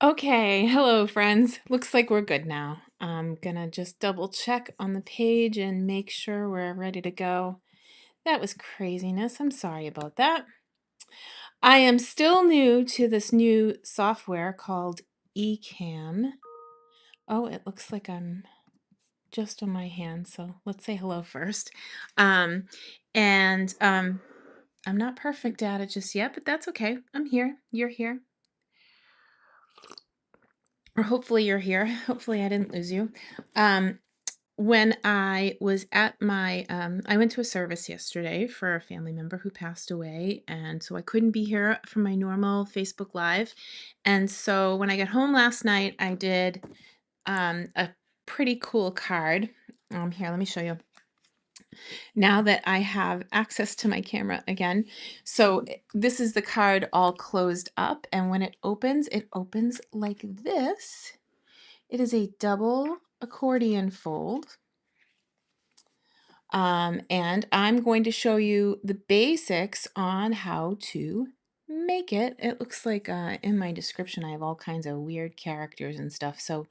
Okay, hello friends. Looks like we're good now. I'm gonna just double check on the page and make sure we're ready to go. That was craziness. I'm sorry about that. I am still new to this new software called Ecamm. Oh, it looks like I'm just on my hand, so let's say hello first. Um, and I'm not perfect at it just yet, but that's okay. I'm here. You're here. Or hopefully you're here. Hopefully I didn't lose you. Um, when I was at I went to a service yesterday for a family member who passed away, and so I couldn't be here for my normal Facebook Live. And so when I got home last night, I did a pretty cool card. Here, let me show you. Now that I have access to my camera again. So this is the card all closed up, and when it opens like this. It is a double accordion fold. And I'm going to show you the basics on how to make it. It looks like in my description, I have all kinds of weird characters and stuff. So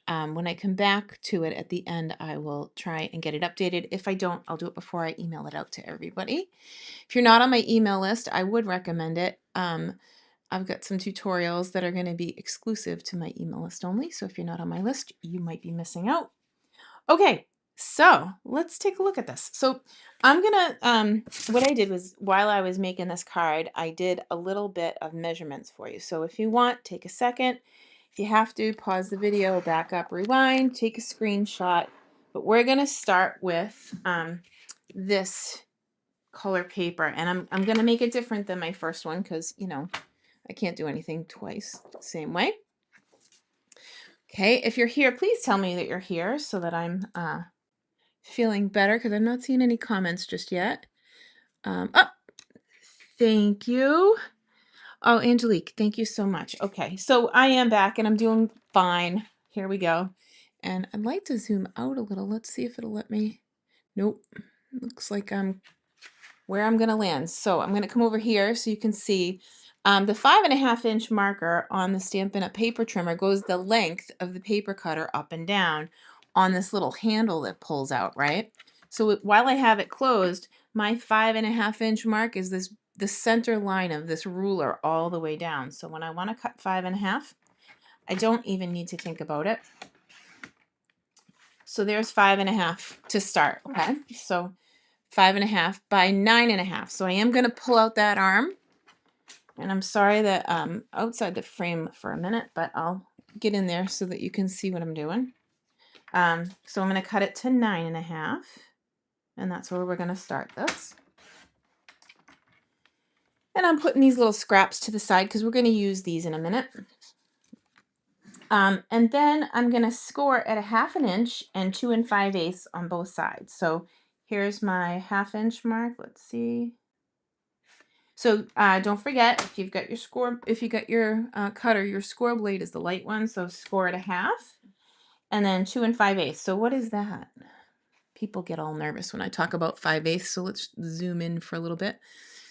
when I come back to it at the end, I will try and get it updated. If I don't, I'll do it before I email it out to everybody. If you're not on my email list, I would recommend it. I've got some tutorials that are going to be exclusive to my email list only. So if you're not on my list, you might be missing out. Okay, so let's take a look at this. So I'm gonna, what I did was while I was making this card, I did a little bit of measurements for you. So if you want, take a second. If you have to, pause the video, back up, rewind, take a screenshot. But we're gonna start with this color paper, and I'm gonna make it different than my first one because I can't do anything twice the same way. Okay, if you're here, please tell me that you're here so that I'm feeling better because I'm not seeing any comments just yet. Oh, thank you. Oh, Angelique, thank you so much. Okay, so I am back and I'm doing fine. Here we go. And I'd like to zoom out a little. Let's see if it'll let me. Nope. Looks like I'm where I'm going to land. So I'm going to come over here so you can see the 5.5-inch marker on the Stampin' Up! Paper trimmer goes the length of the paper cutter up and down on this little handle that pulls out, right? So while I have it closed, my 5.5-inch mark is the center line of this ruler all the way down. So when I want to cut 5.5, I don't even need to think about it. So there's 5.5 to start, okay? So 5.5 by 9.5. So I am going to pull out that arm. And I'm sorry that I'm outside the frame for a minute, but I'll get in there so that you can see what I'm doing. So I'm going to cut it to 9.5. And that's where we're going to start this. And I'm putting these little scraps to the side because we're going to use these in a minute. And then I'm going to score at 1/2 inch and 2 5/8 on both sides. So here's my 1/2 inch mark. Let's see. So don't forget, if you've got your cutter, your score blade is the light one. So score at 1/2 and then 2 5/8. So what is that? People get all nervous when I talk about 5/8. So let's zoom in for a little bit.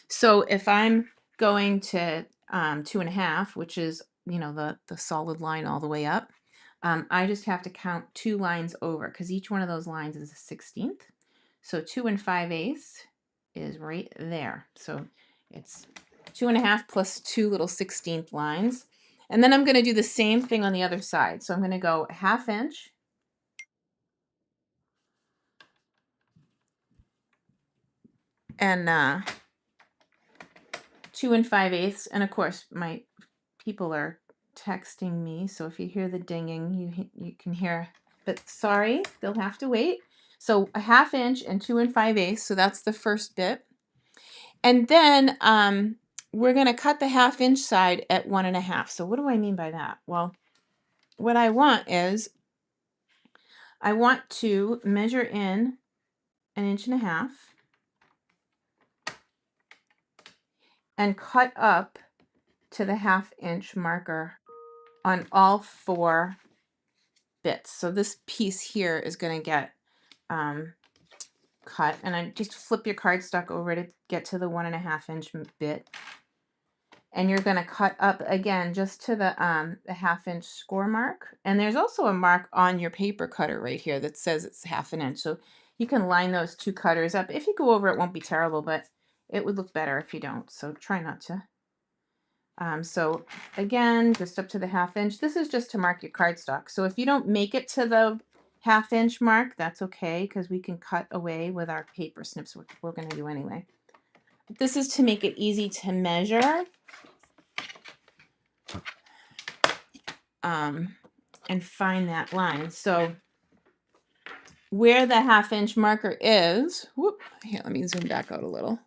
So if I'm going to 2.5, which is, the solid line all the way up, I just have to count 2 lines over because each one of those lines is a 1/16. So 2 5/8 is right there. So it's 2.5 plus 2 little 1/16 lines. And then I'm going to do the same thing on the other side. So I'm going to go 1/2 inch. And 2 5/8. And of course, my people are texting me. So if you hear the dinging, you can hear. But sorry, they'll have to wait. So 1/2 inch and 2 5/8. So that's the first bit. And then we're going to cut the 1/2 inch side at 1.5. So what do I mean by that? Well, what I want is I want to measure in 1.5 inches and cut up to the 1/2 inch marker on all 4 bits. So this piece here is going to get cut, and I just flip your cardstock over to get to the 1.5 inch bit. and you're going to cut up again just to the 1/2 inch score mark. And there's also a mark on your paper cutter right here that says it's 1/2 inch. So you can line those two cutters up. If you go over, it won't be terrible, but it would look better if you don't. So try not to. So again, just up to the 1/2 inch. This is just to mark your cardstock. So if you don't make it to the 1/2 inch mark, that's okay, because we can cut away with our paper snips, which we're going to do anyway. But this is to make it easy to measure and find that line. So where the 1/2 inch marker is, whoop, here, let me zoom back out a little.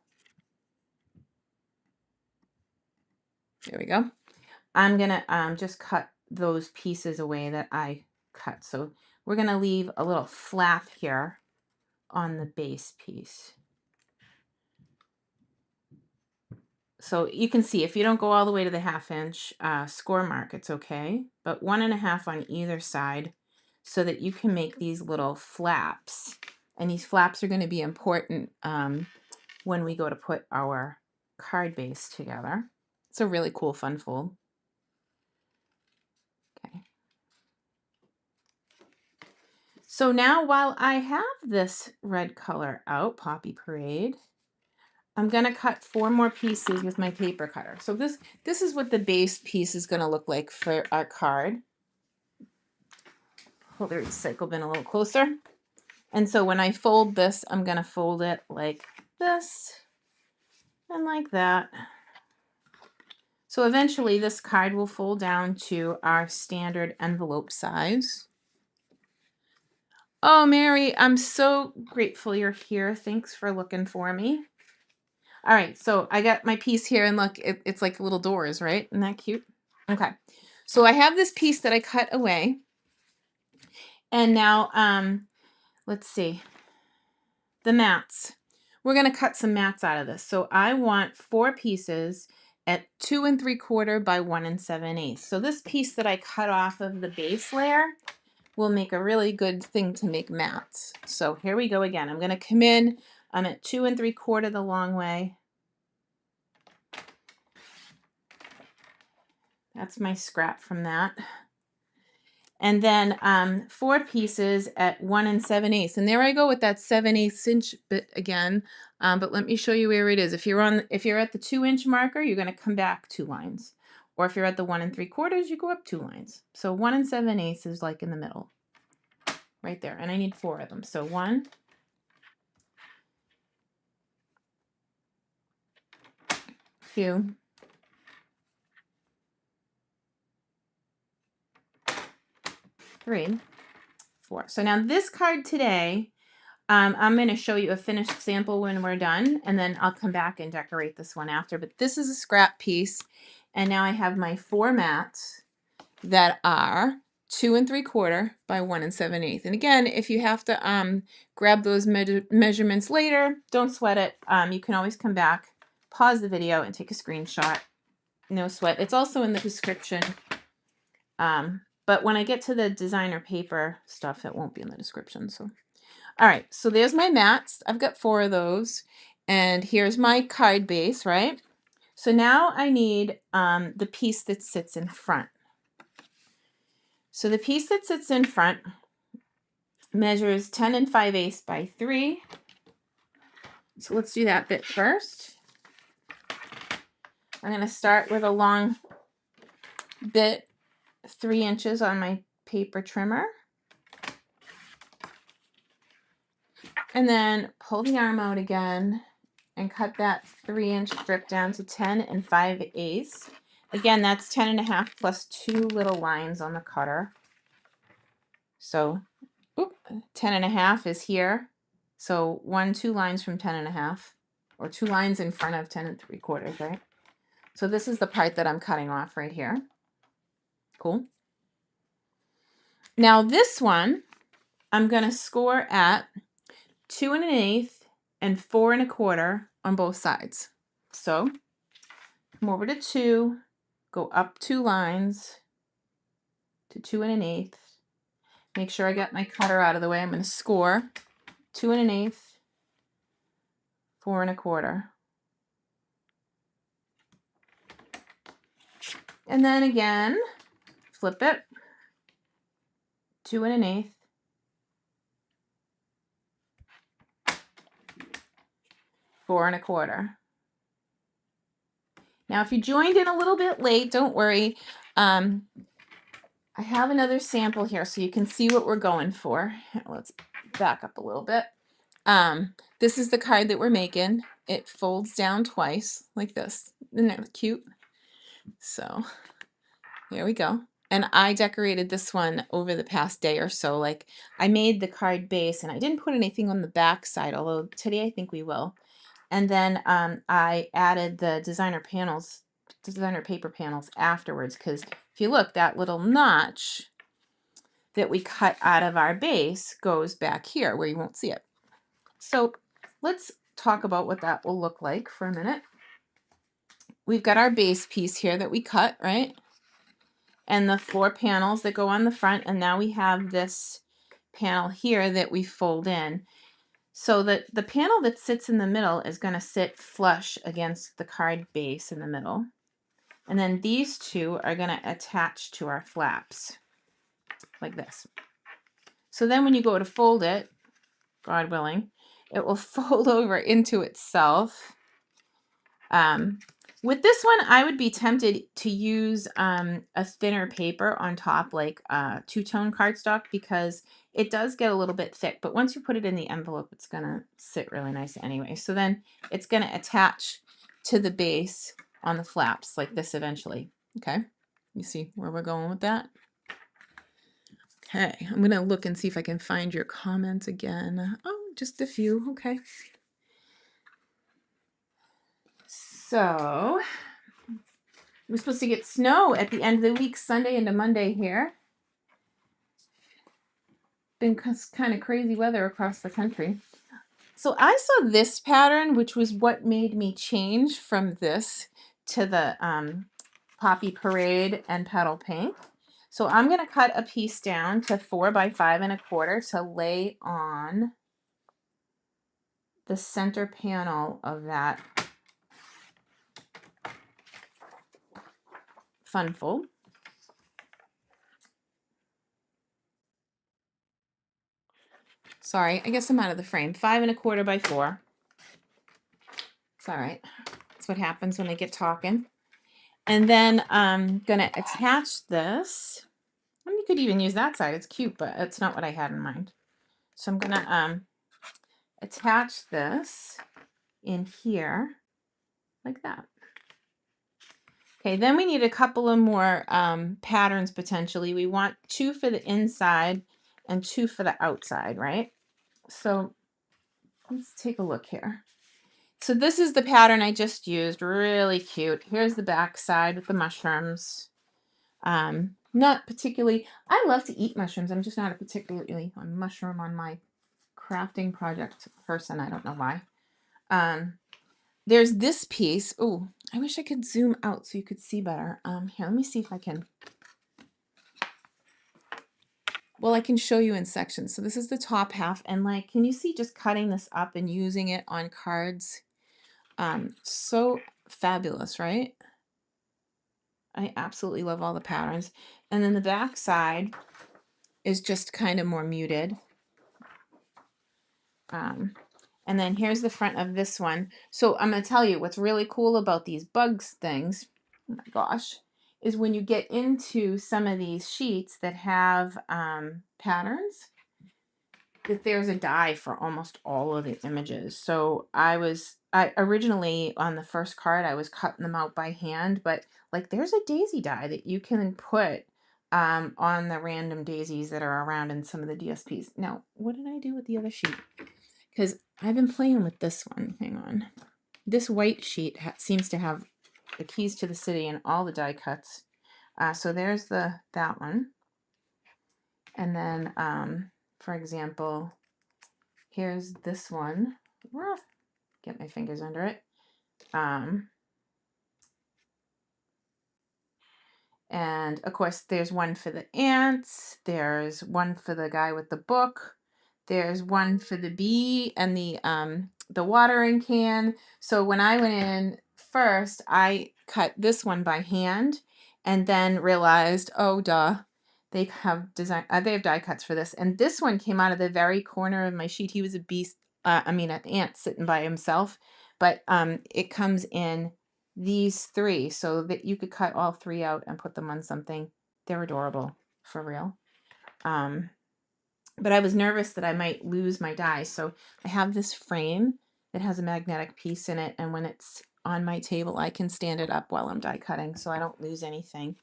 There we go. I'm gonna just cut those pieces away that I cut. So we're gonna leave a little flap here on the base piece. So you can see if you don't go all the way to the 1/2 inch score mark, it's okay, but 1.5 on either side so that you can make these little flaps. And these flaps are going to be important when we go to put our card base together. It's a really cool fun fold. Okay. So now while I have this red color out, Poppy Parade, I'm going to cut 4 more pieces with my paper cutter. So this is what the base piece is going to look like for our card. Hold the recycle bin a little closer. And so when I fold this, I'm going to fold it like this and like that. So eventually this card will fold down to our standard envelope size. Oh, Mary, I'm so grateful you're here. Thanks for looking for me. All right, so I got my piece here, and look, it's like little doors, right? Isn't that cute? Okay, so I have this piece that I cut away. And now, let's see, the mats. We're going to cut some mats out of this. So I want 4 pieces at 2 3/4 by 1 7/8. So this piece that I cut off of the base layer will make a really good thing to make mats. So here we go again. I'm going to come in. I'm at 2 3/4 the long way. That's my scrap from that. And then 4 pieces at 1 7/8. And there I go with that 7/8 inch bit again. But let me show you where it is. If you're at the 2 inch marker, you're going to come back 2 lines. Or if you're at the 1 3/4, you go up 2 lines. So 1 7/8 is like in the middle, right there. And I need 4 of them. So 1, 2, 3, 4. So now this card today, I'm going to show you a finished sample when we're done, and then I'll come back and decorate this one after. But this is a scrap piece, and now I have my 4 mats that are 2 3/4 by 1 7/8. And again, if you have to grab those measurements later, don't sweat it. You can always come back, pause the video, and take a screenshot. No sweat. It's also in the description. But when I get to the designer paper stuff, it won't be in the description. So, all right. So there's my mats. I've got 4 of those. And here's my card base, right? So now I need the piece that sits in front. So the piece that sits in front measures 10 5/8 by 3. So let's do that bit first. I'm going to start with a long bit, 3 inches on my paper trimmer. And then pull the arm out again and cut that 3 inch strip down to 10 5/8. Again, that's 10 1/2 plus 2 little lines on the cutter. So 10 1/2 is here. So 2 lines from 10 1/2, or 2 lines in front of 10 3/4, right? So this is the part that I'm cutting off right here. Cool. Now this one, I'm going to score at 2 1/8 and 4 1/4 on both sides. So come over to 2, go up 2 lines to 2 1/8. Make sure I get my cutter out of the way. I'm going to score 2 1/8, 4 1/4. And then again, flip it, 2 1/8, 4 1/4. Now, if you joined in a little bit late, don't worry. I have another sample here so you can see what we're going for. Let's back up a little bit. This is the card that we're making. It folds down twice like this. Isn't that cute? So here we go. And I decorated this one over the past day or so. Like, I made the card base and I didn't put anything on the back side, although today I think we will. And then I added the designer paper panels afterwards, because if you look, that little notch that we cut out of our base goes back here where you won't see it. So let's talk about what that will look like for a minute. We've got our base piece here that we cut, right? And the 4 panels that go on the front, and now we have this panel here that we fold in. So that the panel that sits in the middle is going to sit flush against the card base in the middle. And then these two are going to attach to our flaps like this. So then when you go to fold it, God willing, it will fold over into itself. With this one, I would be tempted to use a thinner paper on top, like two-tone cardstock, because it does get a little bit thick. But once you put it in the envelope, it's going to sit really nice anyway. So then it's going to attach to the base on the flaps like this eventually. Okay, you see where we're going with that? Okay, I'm going to look and see if I can find your comments again. Oh, just a few. Okay. So we're supposed to get snow at the end of the week, Sunday into Monday here. Been kind of crazy weather across the country. So I saw this pattern, which was what made me change from this to the Poppy Parade and Petal Pink. So I'm going to cut a piece down to 4 by 5 1/4 to lay on the center panel of that fun fold. Sorry, I guess I'm out of the frame. 5 1/4 by 4. It's all right. That's what happens when I get talking. And then I'm going to attach this. And you could even use that side. It's cute, but it's not what I had in mind. So I'm going to attach this in here like that. Okay, then we need a couple of more patterns potentially. We want 2 for the inside and 2 for the outside, right? So let's take a look here. So this is the pattern I just used. Really cute. Here's the back side with the mushrooms. Not particularly, I love to eat mushrooms. I'm just not a particularly a mushroom on my crafting project person. I don't know why. There's this piece. Oh, I wish I could zoom out so you could see better. Here, let me see if I can. Well, I can show you in sections. So this is the top half, and like, can you see just cutting this up and using it on cards? So fabulous, right? I absolutely love all the patterns. And then the back side is just kind of more muted. And then here's the front of this one. So I'm going to tell you what's really cool about these bugs things, oh my gosh, is when you get into some of these sheets that have patterns, that there's a die for almost all of the images. So I originally on the first card, I was cutting them out by hand, but like there's a daisy die that you can put on the random daisies that are around in some of the DSPs. Now, what did I do with the other sheet? Because I've been playing with this one. Hang on. This white sheet seems to have the keys to the city and all the die cuts. So there's that one. And then, for example, here's this one. Get my fingers under it. And of course, there's one for the ants. There's one for the guy with the book. There's one for the bee and the watering can. So when I went in first, I cut this one by hand, and then realized, oh, duh, they have they have die cuts for this. And this one came out of the very corner of my sheet. He was a beast. I mean, an ant sitting by himself, but it comes in these three so that you could cut all three out and put them on something. They're adorable, for real. But I was nervous that I might lose my die. So I have this frame that has a magnetic piece in it. And when it's on my table, I can stand it up while I'm die cutting so I don't lose anything.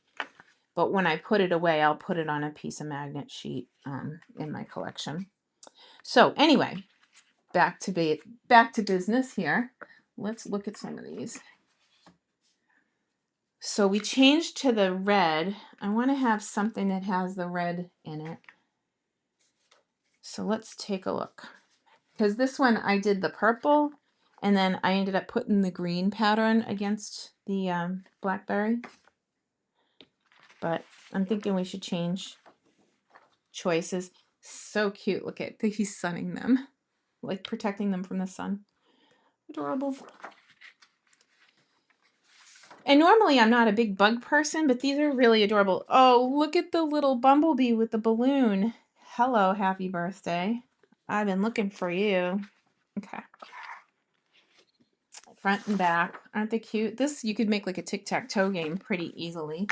But when I put it away, I'll put it on a piece of magnet sheet in my collection. So anyway, back to business here. Let's look at some of these. So we changed to the red. I want to have something that has the red in it. So let's take a look. Because this one I did the purple, and then I ended up putting the green pattern against the blackberry. But I'm thinking we should change choices. So cute. Look at he's sunning them, like protecting them from the sun. Adorable. And normally I'm not a big bug person, but these are really adorable. Oh, look at the little bumblebee with the balloon. Hello, happy birthday. I've been looking for you. Okay. Front and back. Aren't they cute? This you could make like a tic-tac-toe game pretty easily.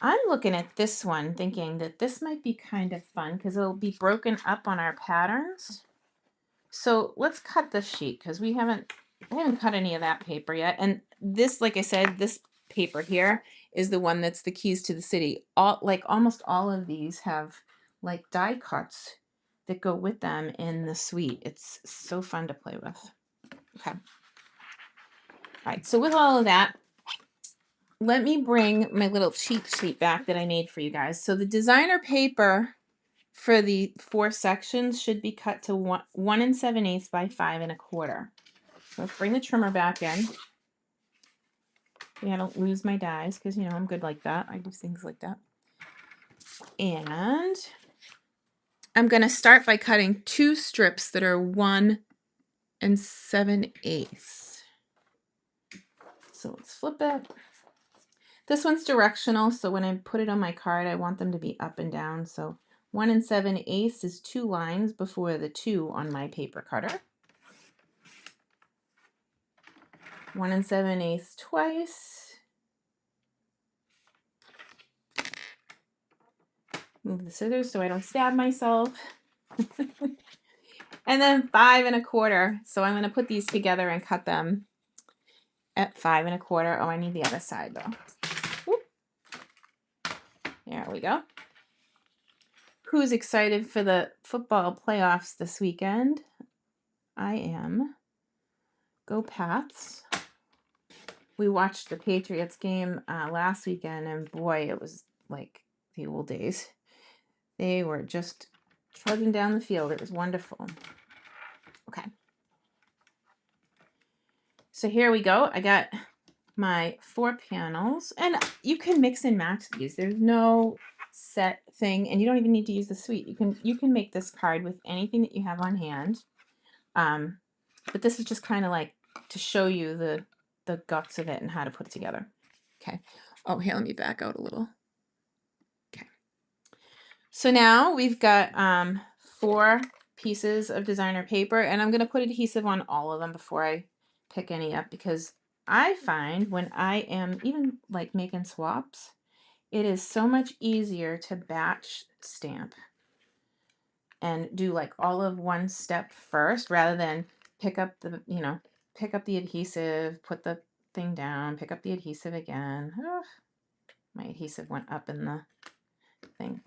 I'm looking at this one thinking that this might be kind of fun because it'll be broken up on our patterns. So let's cut this sheet because I haven't cut any of that paper yet. And this, like I said, this paper here is the one that's the keys to the city. Almost all of these have like die cuts that go with them in the suite. It's so fun to play with. Okay. All right. So with all of that, let me bring my little cheat sheet back that I made for you guys. So the designer paper for the 4 sections should be cut to 1 7/8 by 5 1/4. So let's bring the trimmer back in. Yeah, I don't lose my dies because, you know, I'm good like that. I do things like that. And I'm going to start by cutting 2 strips that are 1 7/8. So let's flip it. This one's directional, so when I put it on my card, I want them to be up and down. So 1 7/8 is 2 lines before the 2 on my paper cutter. 1 7/8 twice. Move the scissors so I don't stab myself. And then 5 1/4. So I'm going to put these together and cut them at 5 1/4. Oh, I need the other side though. Whoop. There we go. Who's excited for the football playoffs this weekend? I am. Go Pats. We watched the Patriots game last weekend, and boy, it was like the old days. They were just trudging down the field. It was wonderful. Okay. So here we go. I got my 4 panels, and you can mix and match these. There's no set thing, and you don't even need to use the suite. You can make this card with anything that you have on hand. But this is just kind of like to show you the guts of it and how to put it together. Okay. Oh, here, let me back out a little. Okay. So now we've got 4 pieces of designer paper, and I'm going to put adhesive on all of them before I pick any up, because I find when I am even like making swaps, it is so much easier to batch stamp and do like all of one step first rather than pick up the adhesive, put the thing down, pick up the adhesive again. Ugh, my adhesive went up in the thing.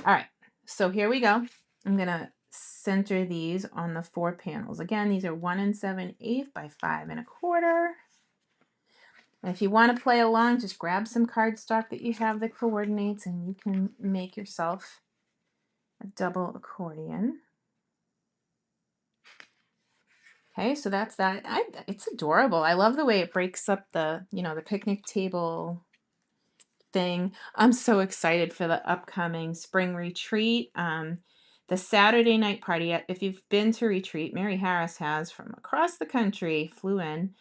All right, so here we go. I'm gonna center these on the 4 panels. Again, these are 1 7/8 by 5 1/4. And if you want to play along, just grab some cardstock that you have that coordinates, and you can make yourself a double accordion. Okay, so that's that. It's adorable. I love the way it breaks up the picnic table thing. I'm so excited for the upcoming spring retreat. The Saturday night party. If you've been to retreat, Mary Harris has, from across the country, flew in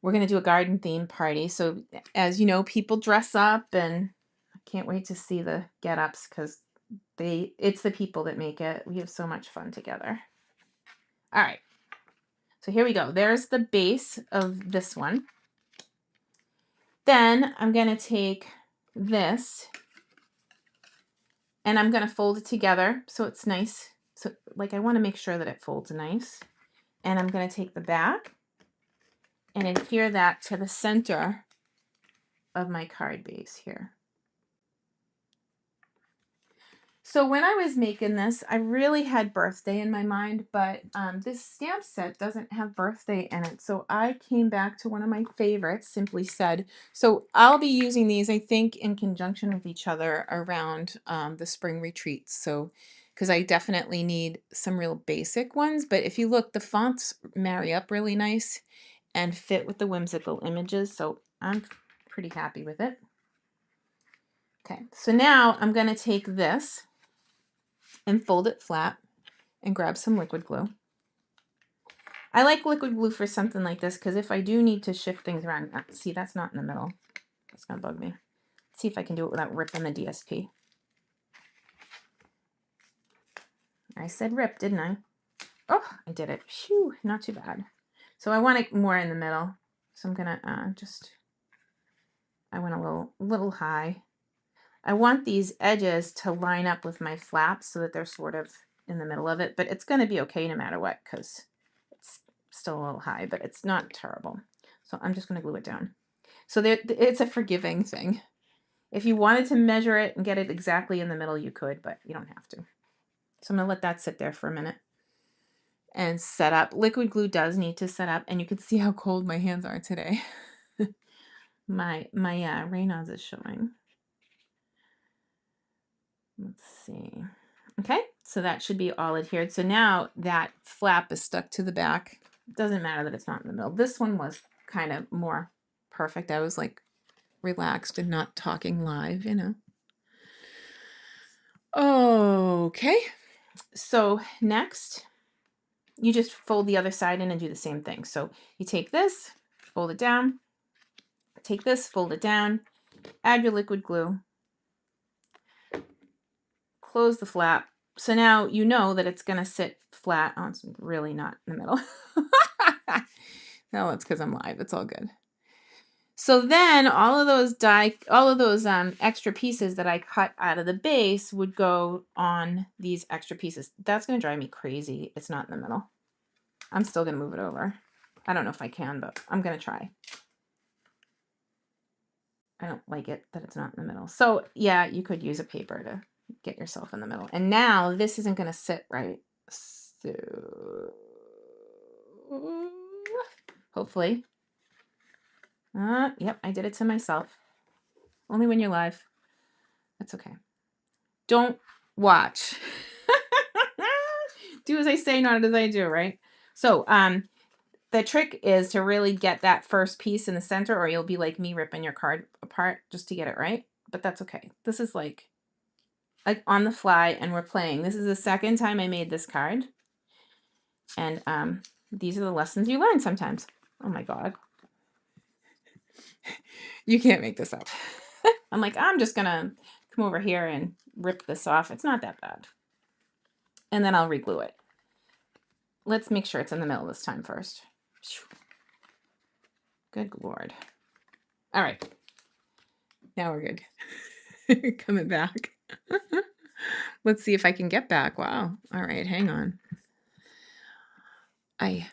we're going to do a garden theme party. So as you know, people dress up, and I can't wait to see the get-ups because it's the people that make it. We have so much fun together. All right. So here we go. There's the base of this one. Then I'm going to take this and I'm going to fold it together so it's nice. So like I want to make sure that it folds nice. And I'm going to take the back and adhere that to the center of my card base here. So when I was making this, I really had birthday in my mind, but this stamp set doesn't have birthday in it. So I came back to one of my favorites, Simply Said. So I'll be using these, I think, in conjunction with each other around the spring retreats. So, because I definitely need some real basic ones. But if you look, the fonts marry up really nice and fit with the whimsical images. So I'm pretty happy with it. Okay, so now I'm going to take this and fold it flat and grab some liquid glue. I like liquid glue for something like this because if I do need to shift things around, see, that's not in the middle. That's going to bug me. Let's see if I can do it without ripping the DSP. I said rip, didn't I? Oh, I did it. Phew, not too bad. So I want it more in the middle. So I'm going to I went a little high. I want these edges to line up with my flaps so that they're sort of in the middle of it, but it's going to be okay no matter what because it's still a little high, but it's not terrible. So I'm just going to glue it down. So it's a forgiving thing. If you wanted to measure it and get it exactly in the middle, you could, but you don't have to. So I'm going to let that sit there for a minute and set up. Liquid glue does need to set up, and you can see how cold my hands are today. my Raynaud's is showing. Let's see. Okay, so that should be all adhered. So now that flap is stuck to the back. It doesn't matter that it's not in the middle. This one was kind of more perfect. I was like relaxed and not talking live, you know. Okay, so next you just fold the other side in and do the same thing. So you take this, fold it down, take this, fold it down, add your liquid glue, close the flap. So now you know that it's going to sit flat. Oh, it's really not in the middle. No, it's because I'm live. It's all good. So then all of those extra pieces that I cut out of the base would go on these extra pieces. That's going to drive me crazy. It's not in the middle. I'm still going to move it over. I don't know if I can, but I'm going to try. I don't like it that it's not in the middle. So yeah, you could use a paper to get yourself in the middle. And now this isn't going to sit right. So hopefully. Yep, I did it to myself. Only when you're live. That's okay. Don't watch. Do as I say, not as I do, right? So the trick is to really get that first piece in the center, or you'll be like me ripping your card apart just to get it right. But that's okay. This is like on the fly, and we're playing. This is the second time I made this card. And these are the lessons you learn sometimes. Oh my God. You can't make this up. I'm like, I'm just going to come over here and rip this off. It's not that bad. And then I'll reglue it. Let's make sure it's in the middle this time first. Good Lord. All right. Now we're good. Coming back. Let's see if I can get back. Wow. All right. Hang on. Okay.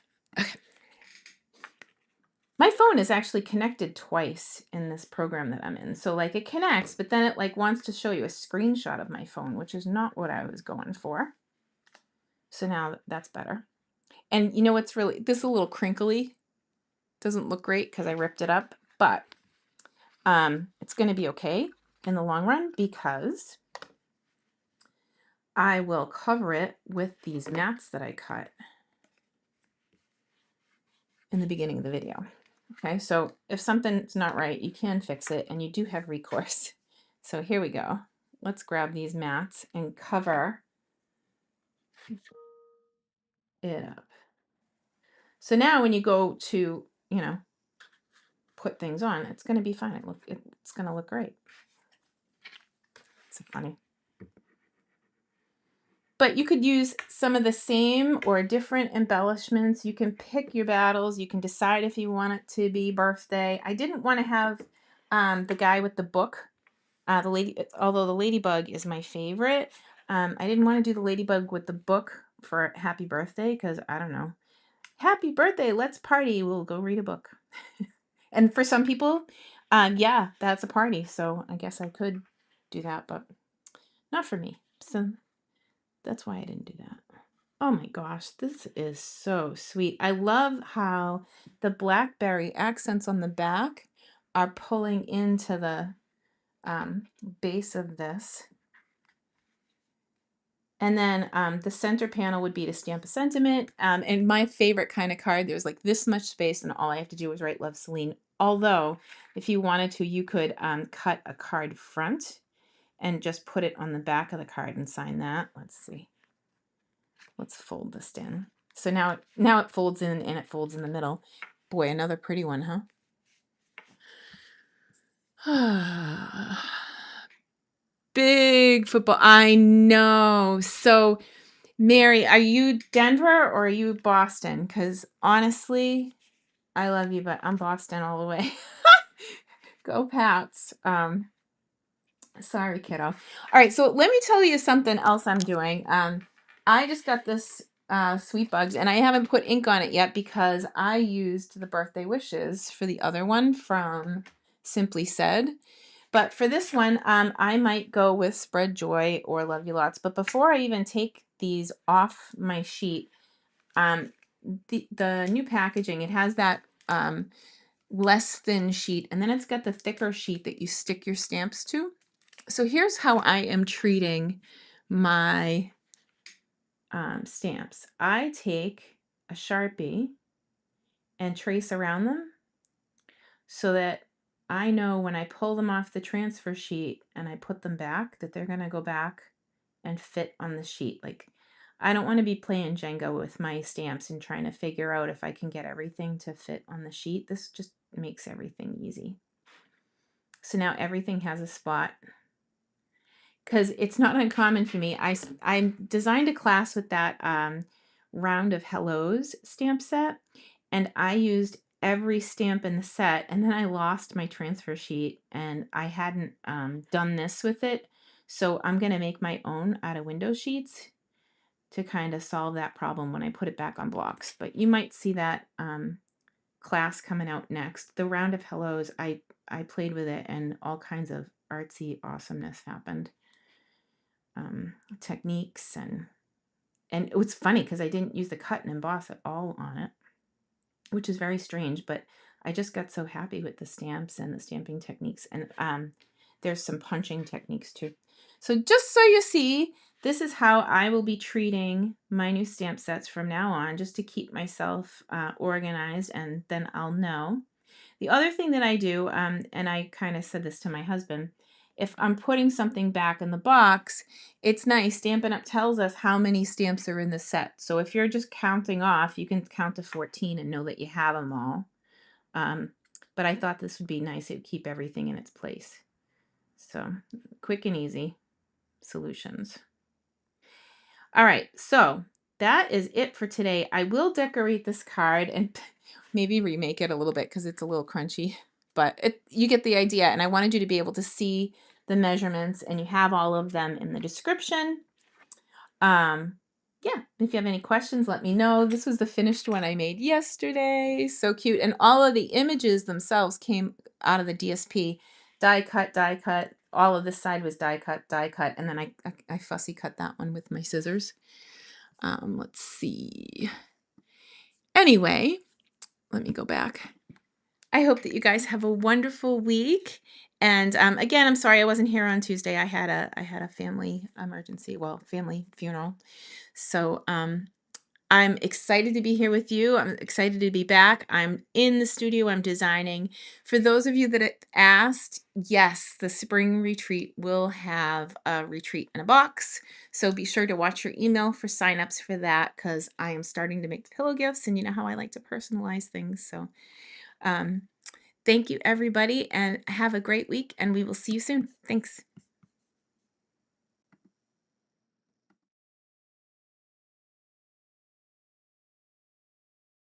My phone is actually connected twice in this program that I'm in. So like it connects, but then it like wants to show you a screenshot of my phone, which is not what I was going for. So now that's better. And you know what's really, this is a little crinkly. Doesn't look great because I ripped it up, but it's going to be okay in the long run because I will cover it with these mats that I cut in the beginning of the video. Okay, so if something's not right, you can fix it and you do have recourse. So here we go. Let's grab these mats and cover it up. So now when you go to, put things on. It's going to be fine. It's going to look great. It's funny. But you could use some of the same or different embellishments. You can pick your battles. You can decide if you want it to be birthday. I didn't want to have the guy with the book. Although the ladybug is my favorite, I didn't want to do the ladybug with the book for happy birthday because I don't know. Happy birthday, let's party. We'll go read a book. And for some people, yeah, that's a party. So I guess I could do that, but not for me. So that's why I didn't do that. Oh my gosh, this is so sweet. I love how the blackberry accents on the back are pulling into the base of this. And then the center panel would be to stamp a sentiment. And my favorite kind of card, there's like this much space and all I have to do is write Love Selene. Although, if you wanted to, you could cut a card front and just put it on the back of the card and sign that. Let's see. Let's fold this in. So now it folds in and it folds in the middle. Boy, another pretty one, huh? Big football. I know. So, Mary, are you Denver or are you Boston? Because honestly, I love you, but I'm Boston all the way. Go Pats. Sorry, kiddo. All right, so let me tell you something else I'm doing. I just got this Sweet Bugs, and I haven't put ink on it yet because I used the birthday wishes for the other one from Simply Said. But for this one, I might go with Spread Joy or Love You Lots. But before I even take these off my sheet, the new packaging, it has that less thin sheet, and then it's got the thicker sheet that you stick your stamps to. So here's how I am treating my stamps. I take a Sharpie and trace around them so that I know when I pull them off the transfer sheet and I put them back that they're going to go back and fit on the sheet. Like, I don't want to be playing Jenga with my stamps and trying to figure out if I can get everything to fit on the sheet. This just makes everything easy. So now everything has a spot. Because it's not uncommon for me. I designed a class with that round of hellos stamp set, and I used every stamp in the set, and then I lost my transfer sheet, and I hadn't done this with it, so I'm going to make my own out of window sheets to kind of solve that problem when I put it back on blocks. But you might see that class coming out next. The round of hellos, I played with it, and all kinds of artsy awesomeness happened. Techniques and it was funny because I didn't use the cut and emboss at all on it, which is very strange, but I just got so happy with the stamps and the stamping techniques, and there's some punching techniques too. So just so you see, this is how I will be treating my new stamp sets from now on, just to keep myself organized, and then I'll know. The other thing that I do, and I kind of said this to my husband, if I'm putting something back in the box, it's nice. Stampin' Up! Tells us how many stamps are in the set. So if you're just counting off, you can count to 14 and know that you have them all. But I thought this would be nice. It would keep everything in its place. So quick and easy solutions. All right, so that is it for today. I will decorate this card and maybe remake it a little bit because it's a little crunchy, but you get the idea. And I wanted you to be able to see the measurements, and you have all of them in the description. Yeah, if you have any questions, let me know. This was the finished one I made yesterday. So cute. And all of the images themselves came out of the DSP. Die cut. All of this side was die cut. And then I fussy cut that one with my scissors. Let's see. Anyway, let me go back. I hope that you guys have a wonderful week. And again, I'm sorry I wasn't here on Tuesday. I had a family emergency, well, family funeral. So I'm excited to be here with you. I'm excited to be back. I'm in the studio. I'm designing. For those of you that asked, yes, the spring retreat will have a retreat in a box. So be sure to watch your email for signups for that, because I am starting to make pillow gifts, and you know how I like to personalize things. So Thank you, everybody, and have a great week, and we will see you soon. Thanks.